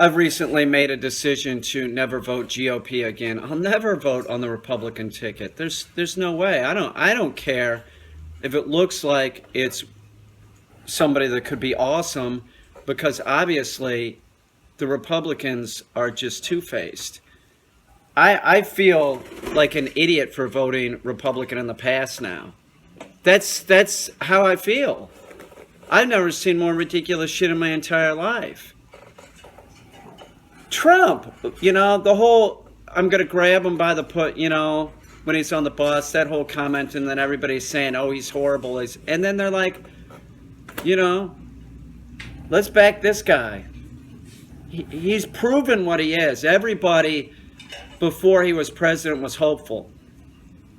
I've recently made a decision to never vote GOP again. I'll never vote on the Republican ticket. There's no way. I don't care if it looks like it's somebody that could be awesome, because obviously the Republicans are just two-faced. I feel like an idiot for voting Republican in the past now. That's how I feel. I've never seen more ridiculous shit in my entire life. Trump, the whole I'm going to grab him by the when he's on the bus, that whole comment, and then everybody's saying, oh, he's horrible. And then they're like, let's back this guy. He's proven what he is. Everybody before he was president was hopeful.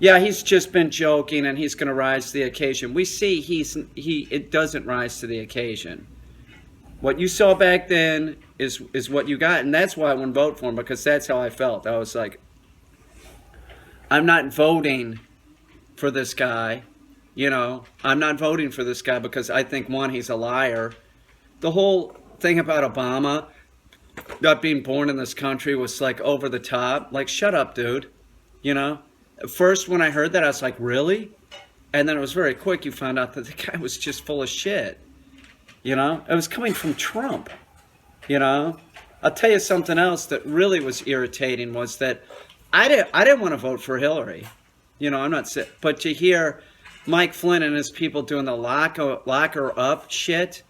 Yeah, he's just been joking and he's going to rise to the occasion. We see it doesn't rise to the occasion. What you saw back then is what you got, and that's why I wouldn't vote for him, because that's how I felt. I was like, I'm not voting for this guy. I'm not voting for this guy because I think, one, he's a liar. The whole thing about Obama not being born in this country was like over the top. Like, shut up, dude. At first, when I heard that, I was like, really? And then it was very quick. You found out that the guy was just full of shit. It was coming from Trump. I'll tell you something else that really was irritating was that I didn't want to vote for Hillary. I'm not sick. But to hear Mike Flynn and his people doing the lock her up shit,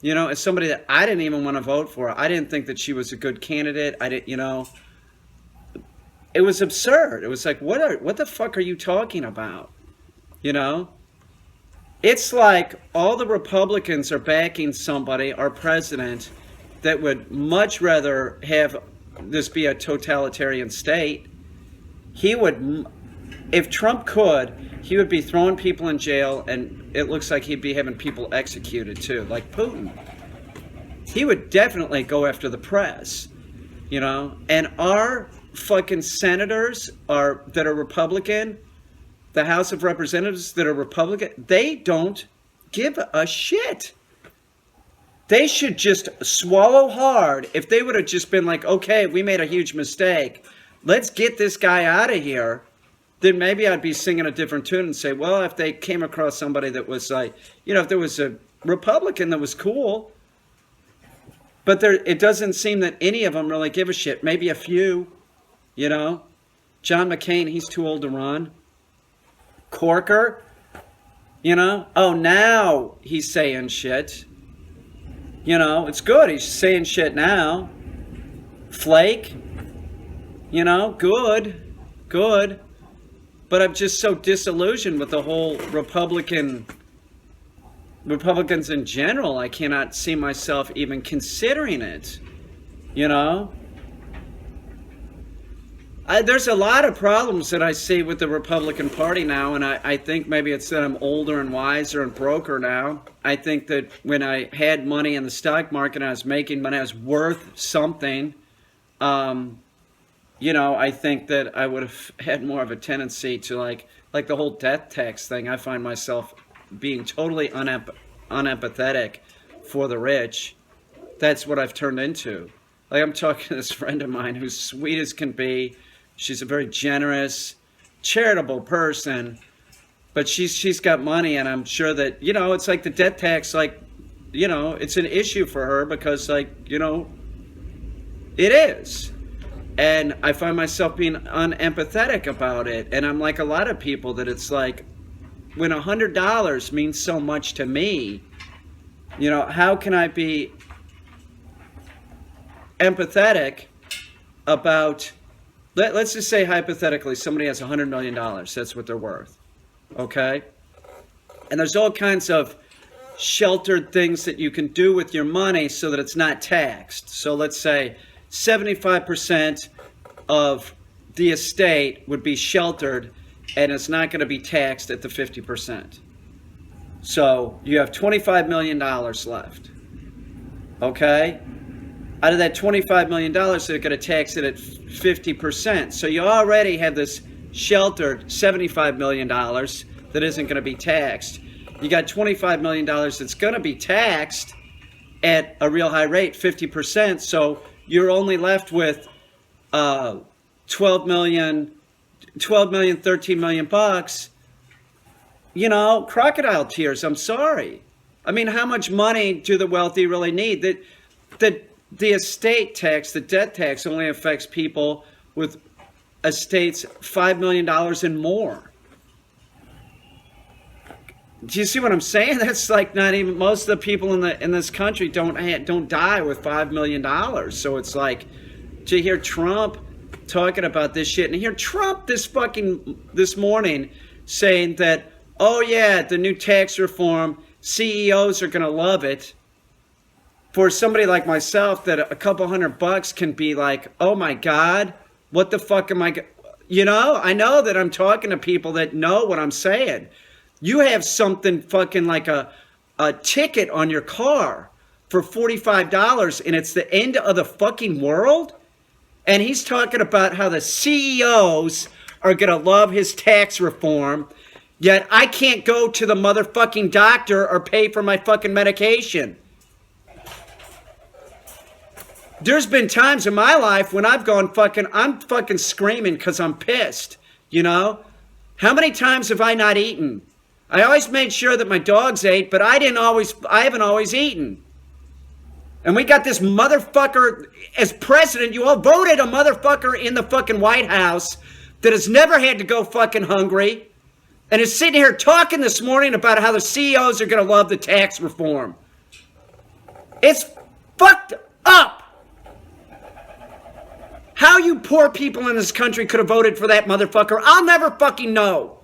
as somebody that I didn't even want to vote for, I didn't think that she was a good candidate. I didn't, it was absurd. It was like, what the fuck are you talking about? It's like all the Republicans are backing somebody, our president, that would much rather have this be a totalitarian state. He would, if Trump could, he would be throwing people in jail, and it looks like he'd be having people executed too, like Putin. He would definitely go after the press, and our fucking senators that are Republican, the House of Representatives that are Republican, they don't give a shit. They should just swallow hard. If they would have just been like, okay, we made a huge mistake, let's get this guy out of here, then maybe I'd be singing a different tune and say, well, if they came across somebody that was like, if there was a Republican that was cool, but it doesn't seem that any of them really give a shit. Maybe a few, John McCain, he's too old to run. Corker, oh, now he's saying shit. It's good. He's saying shit now. Flake, good. But I'm just so disillusioned with the whole Republicans in general. I cannot see myself even considering it, There's a lot of problems that I see with the Republican Party now, and I think maybe it's that I'm older and wiser and broker now. I think that when I had money in the stock market, I was making money, I was worth something. I think that I would have had more of a tendency to like the whole death tax thing. I find myself being totally unempathetic for the rich. That's what I've turned into. Like, I'm talking to this friend of mine who's sweet as can be. She's a very generous, charitable person, but she's got money, and I'm sure that, it's like the death tax, it's an issue for her because, it is. And I find myself being unempathetic about it. And I'm like a lot of people that it's like, when $100 means so much to me, how can I be empathetic about, let's just say hypothetically, somebody has $100 million. That's what they're worth. Okay? And there's all kinds of sheltered things that you can do with your money so that it's not taxed. So let's say 75% of the estate would be sheltered, and it's not going to be taxed at the 50%. So you have $25 million left. Okay? Out of that $25 million, they're going to tax it at 50%. So you already have this sheltered $75 million that isn't going to be taxed. You got $25 million that's going to be taxed at a real high rate, 50%. So you're only left with 12 million, 13 million bucks, you know, crocodile tears. I'm sorry. I mean, how much money do the wealthy really need? The estate tax, the debt tax only affects people with estates $5 million and more. Do you see what I'm saying? That's like not even, most of the people in this country don't die with $5 million. So it's like, to hear Trump talking about this shit, and hear Trump this morning saying that, oh yeah, the new tax reform, CEOs are gonna love it. For somebody like myself, that a couple $100 can be like, oh my God, what the fuck am I? You know, I know that I'm talking to people that know what I'm saying. You have something fucking like a ticket on your car for $45 and it's the end of the fucking world? And he's talking about how the CEOs are going to love his tax reform, yet I can't go to the motherfucking doctor or pay for my fucking medication. There's been times in my life when I've gone I'm fucking screaming because I'm pissed, you know? How many times have I not eaten? I always made sure that my dogs ate, but I haven't always eaten. And we got this motherfucker as president. You all voted a motherfucker in the fucking White House that has never had to go fucking hungry and is sitting here talking this morning about how the CEOs are going to love the tax reform. It's fucked up. How you poor people in this country could have voted for that motherfucker, I'll never fucking know.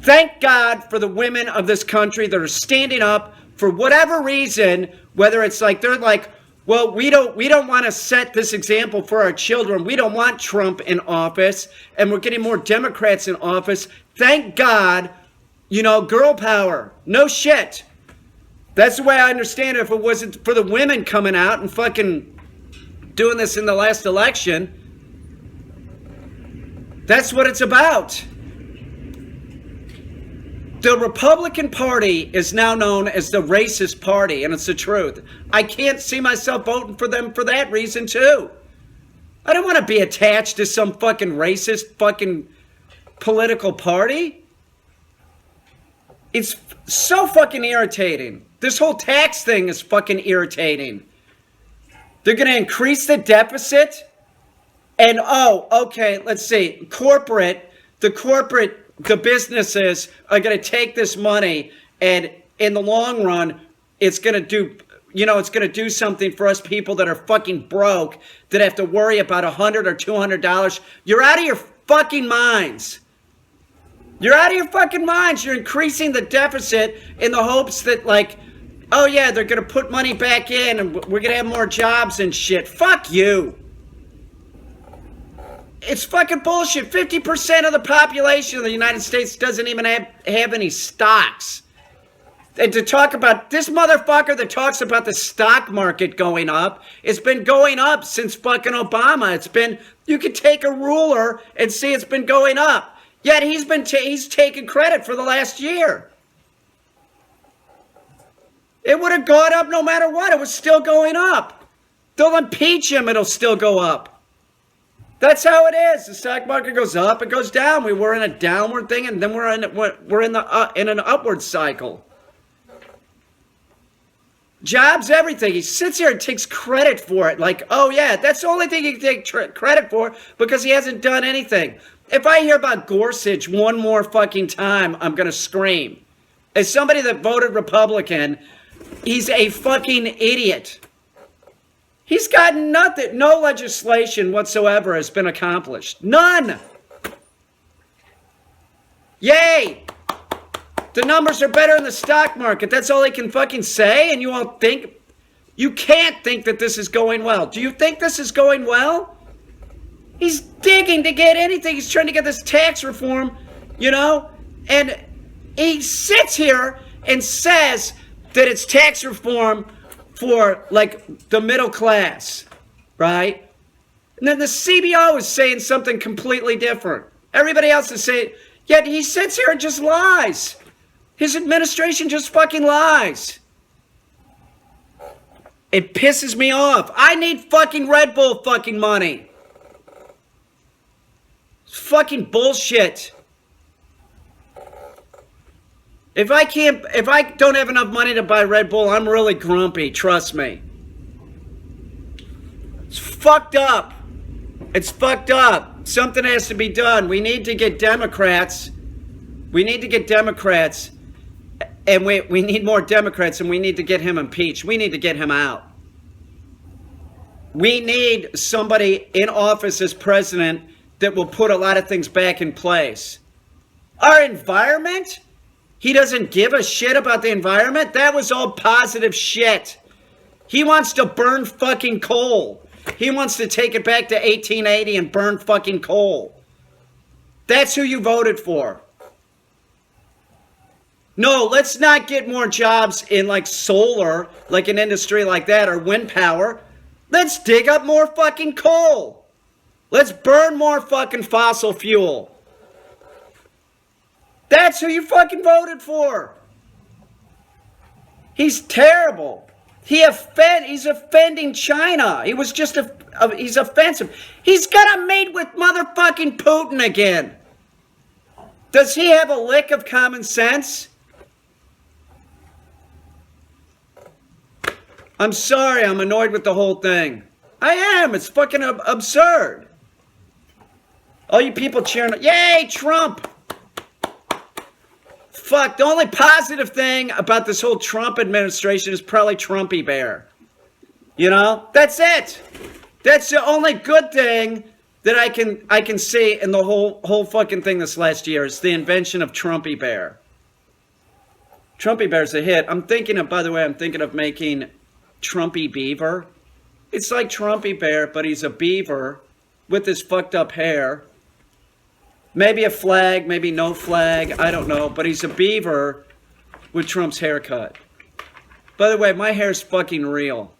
Thank God for the women of this country that are standing up for whatever reason, whether it's like they're like, well, we don't want to set this example for our children. We don't want Trump in office, and we're getting more Democrats in office. Thank God, you know, girl power. No shit. That's the way I understand it. If it wasn't for the women coming out and fucking doing this in the last election, that's what it's about. The Republican Party is now known as the racist party, and it's the truth. I can't see myself voting for them for that reason, too. I don't want to be attached to some fucking racist fucking political party. It's so fucking irritating. This whole tax thing is fucking irritating. They're going to increase the deficit, and okay, let's see. The businesses are going to take this money, and in the long run, it's going to do something for us people that are fucking broke, that have to worry about $100 or $200. You're out of your fucking minds. You're out of your fucking minds. You're increasing the deficit in the hopes that, like, oh yeah, they're going to put money back in and we're going to have more jobs and shit. Fuck you. It's fucking bullshit. 50% of the population of the United States doesn't even have any stocks. And to talk about this motherfucker that talks about the stock market going up, it's been going up since fucking Obama. You could take a ruler and see it's been going up. Yet he's taken credit for the last year. It would have gone up no matter what. It was still going up. They'll impeach him, it'll still go up. That's how it is. The stock market goes up, it goes down. We were in a downward thing, and then we're in an upward cycle. Jobs, everything. He sits here and takes credit for it. Like, oh yeah, that's the only thing he can take credit for because he hasn't done anything. If I hear about Gorsuch one more fucking time, I'm gonna scream. As somebody that voted Republican, he's a fucking idiot. He's got nothing. No legislation whatsoever has been accomplished. None. Yay. The numbers are better in the stock market. That's all he can fucking say. And you all think, you can't think that this is going well. Do you think this is going well? He's digging to get anything. He's trying to get this tax reform, you know, and he sits here and says that it's tax reform for, like, the middle class, right? And then the CBO is saying something completely different. Everybody else is saying, yet he sits here and just lies. His administration just fucking lies. It pisses me off. I need fucking Red Bull fucking money. It's fucking bullshit. If I don't have enough money to buy Red Bull, I'm really grumpy, trust me. It's fucked up. It's fucked up. Something has to be done. We need to get Democrats. We need to get Democrats. And we need more Democrats, and we need to get him impeached. We need to get him out. We need somebody in office as president that will put a lot of things back in place. Our environment? He doesn't give a shit about the environment? That was all positive shit. He wants to burn fucking coal. He wants to take it back to 1880 and burn fucking coal. That's who you voted for. No, let's not get more jobs in like solar, like an industry like that, or wind power. Let's dig up more fucking coal. Let's burn more fucking fossil fuel. That's who you fucking voted for. He's terrible. He's offending China. He was just he's offensive. He's gonna meet with motherfucking Putin again. Does he have a lick of common sense? I'm sorry, I'm annoyed with the whole thing. I am. It's fucking absurd. All you people cheering, yay, Trump. Fuck, the only positive thing about this whole Trump administration is probably Trumpy Bear. You know? That's it. That's the only good thing that I can see in the whole fucking thing this last year is the invention of Trumpy Bear. Trumpy Bear's a hit. I'm thinking of making Trumpy Beaver. It's like Trumpy Bear, but he's a beaver with his fucked up hair. Maybe a flag, maybe no flag, I don't know. But he's a beaver with Trump's haircut. By the way, my hair's fucking real.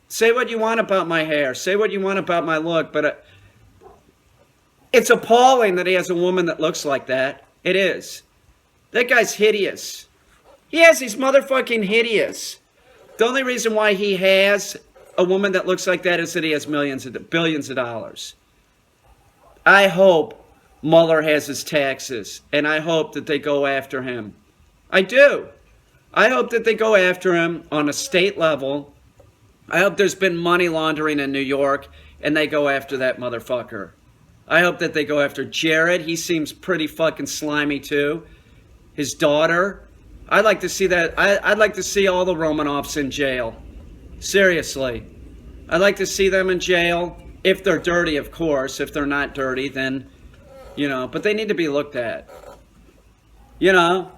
Say what you want about my hair. Say what you want about my look. But it's appalling that he has a woman that looks like that. It is. That guy's hideous. He's motherfucking hideous. The only reason why he has a woman that looks like that is that he has billions of dollars. I hope Mueller has his taxes, and I hope that they go after him. I do. I hope that they go after him on a state level. I hope there's been money laundering in New York, and they go after that motherfucker. I hope that they go after Jared. He seems pretty fucking slimy, too. His daughter. I'd like to see that. I'd like to see all the Romanovs in jail. Seriously. I'd like to see them in jail. If they're dirty, of course. If they're not dirty, then, you know, but they need to be looked at. You know,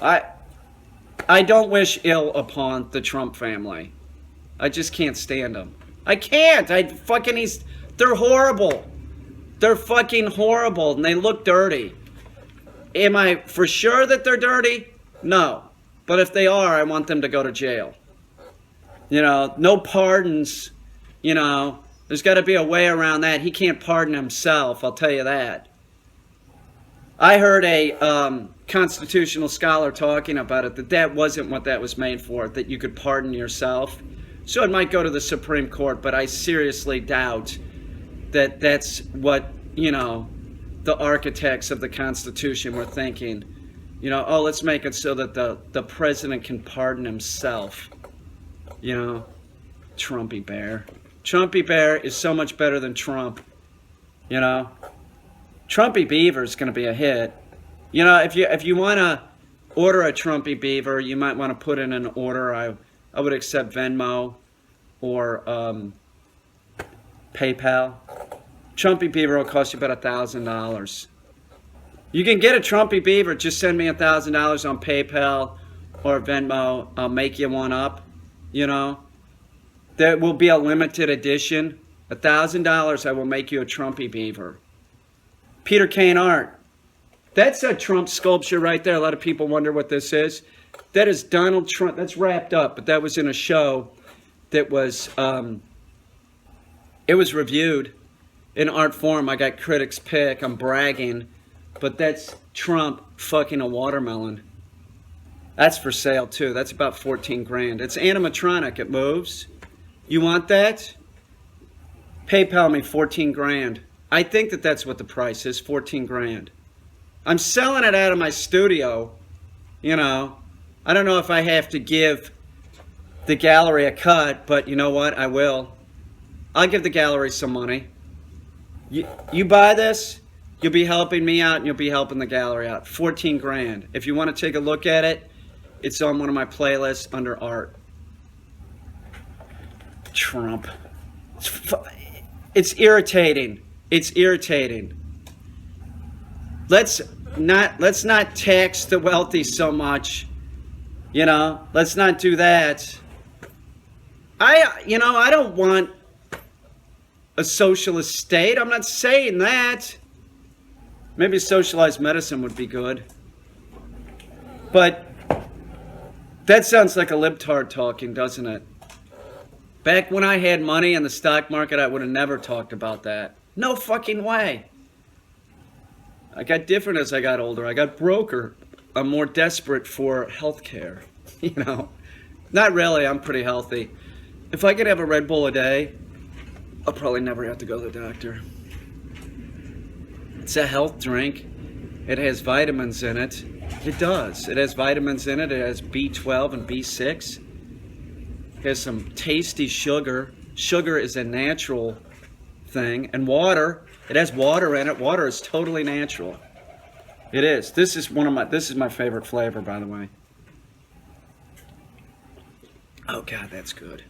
I don't wish ill upon the Trump family. I just can't stand them. I can't. They're horrible. They're fucking horrible, and they look dirty. Am I for sure that they're dirty? No. But if they are, I want them to go to jail. You know, no pardons. You know, there's got to be a way around that. He can't pardon himself, I'll tell you that. I heard a constitutional scholar talking about it, that wasn't what that was made for, that you could pardon yourself. So it might go to the Supreme Court, but I seriously doubt that that's what, you know, the architects of the Constitution were thinking. You know, oh, let's make it so that the president can pardon himself. You know, Trumpy Bear. Trumpy Bear is so much better than Trump. You know, Trumpy Beaver is going to be a hit. You know, if you want to order a Trumpy Beaver, you might want to put in an order. I would accept Venmo or PayPal. Trumpy Beaver will cost you about $1,000. You can get a Trumpy Beaver. Just send me $1,000 on PayPal or Venmo. I'll make you one up. You know, there will be a limited edition. $1,000. I will make you a Trumpy Beaver. Peter Caine art. That's a Trump sculpture right there. A lot of people wonder what this is. That is Donald Trump. That's wrapped up, but that was in a show that was, it was reviewed in art form. I got critics' pick. I'm bragging. But that's Trump fucking a watermelon. That's for sale, too. That's about 14 grand. It's animatronic. It moves. You want that? PayPal me 14 grand. I think that that's what the price is, 14 grand. I'm selling it out of my studio, you know. I don't know if I have to give the gallery a cut, but you know what? I will. I'll give the gallery some money. You buy this, you'll be helping me out and you'll be helping the gallery out. 14 grand. If you want to take a look at it, it's on one of my playlists under art. Trump. It's irritating. It's irritating. Let's not tax the wealthy so much. You know, let's not do that. I don't want a socialist state. I'm not saying that. Maybe socialized medicine would be good. But that sounds like a libtard talking, doesn't it? Back when I had money in the stock market, I would have never talked about that. No fucking way. I got different as I got older. I got broker. I'm more desperate for health care. You know, not really. I'm pretty healthy. If I could have a Red Bull a day, I'll probably never have to go to the doctor. It's a health drink. It has vitamins in it. It does. It has vitamins in it. It has B12 and B6. It has some tasty sugar. Sugar is a natural thing. And water. It has water in it. Water is totally natural. It is. This is my favorite flavor, by the way. Oh God, that's good.